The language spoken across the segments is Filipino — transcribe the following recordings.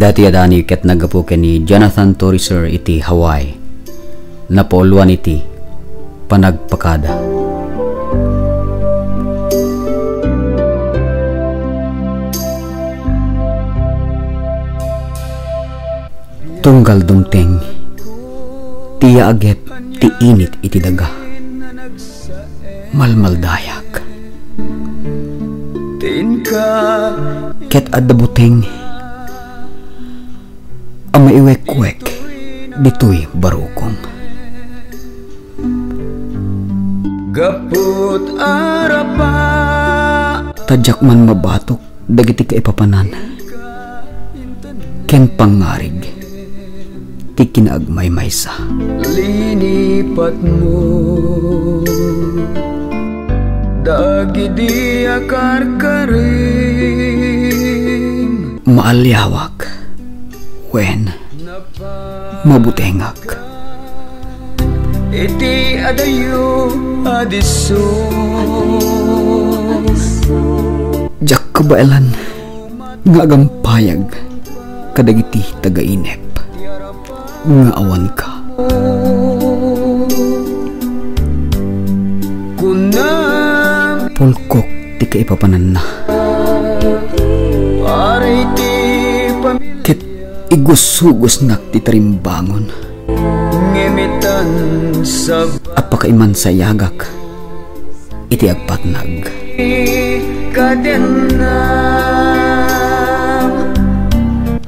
Dati adani ket nagapuken ni Jonathan Toriser iti Hawaii. Napoluan iti panagpakada. Tunggal dumteng tiya agep ti init iti daga. Malmaldayak ket adda buteng amaiwek-wek ditoy barukong. Gaput arapa tadyak man mabatok dagiti kaipapanan ken pangarig ti kinaagmay maysa. Linipat mo dagiti akarkaring maalyawak wen mabutengak iti adayo adiso jak kabailan nga agampayag kadagiti tagainep nga awan ka. Pulkok ti kaipapanan na ket igusugos nak ti tarimbangon apakaiman sayagak iti agpatnag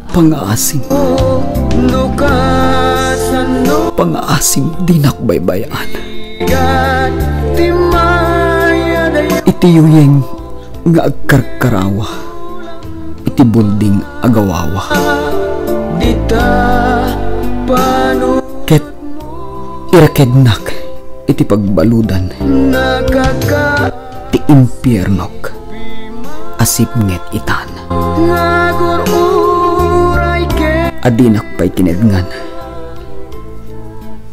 pangaasing pangaasing dinakbaybayan iti yuyeng nga agkarkarawa iti bulding agawawa ket irakednak iti pagbaludan ti impyernok asipnget itan adinak pa'y kinedngan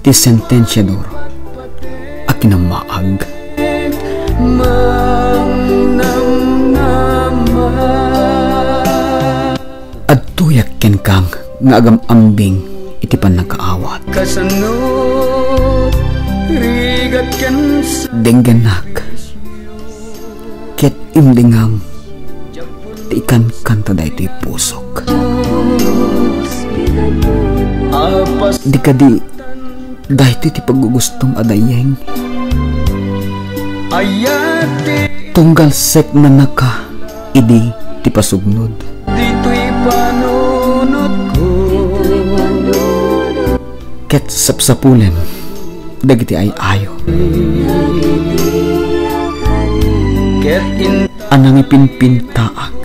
ti sentensyador a kinamaag adtuyak ken kang nga agamambing iti panagkaawat denggenak ket imdingam ti ikan kanta daytoy pusok di kadi dahito ti paggugustom adayeng tunggal sek na naka idi ti pasugnod ket sapsapulem dagiti ay ayo ket anang ipinpintaak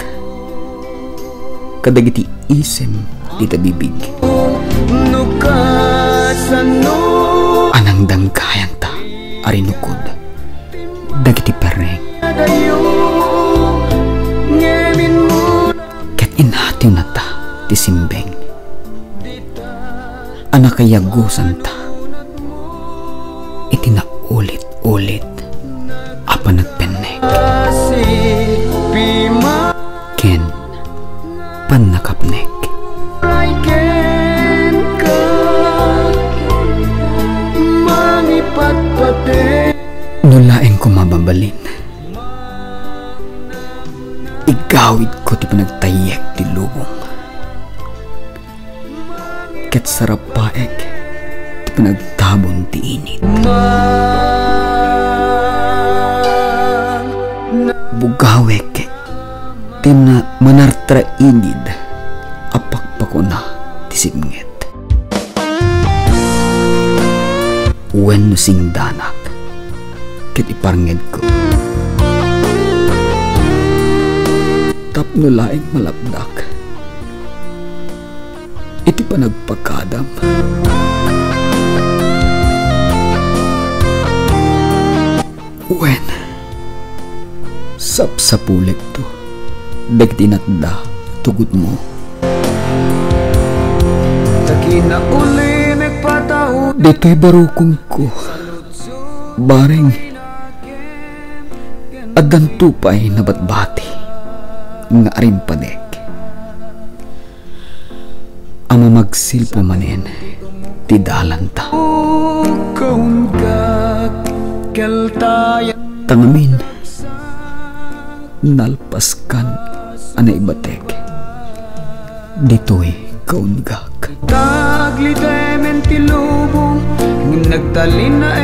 kadagiti isem di tabibig anang dangkayan ta arinukod dagiti pereng ket inhatiw na ta ti simbeng anak kayagusan ta iti na ulit-ulit apa nagpennek ken panakapnek nulaeng ko mababalin igawid ko ti panagtayek ti lubong ket sarap paek ti panagtabon ti init bugawek ti na manartra inid apakpako na ti simnget wen sing danak ket iparnged ko tapno laing malapdak iti panagpakadam wen sapsapulek to dagiti natda tugot mo dito'y barukong ko bareng addan tupay na batbati nga arimpadek Nagsilpo manin, tidalan ta. Tangamin, nalpaskan anay batek. Dito'y kaungak. Taglite men tilubong, nagtalin na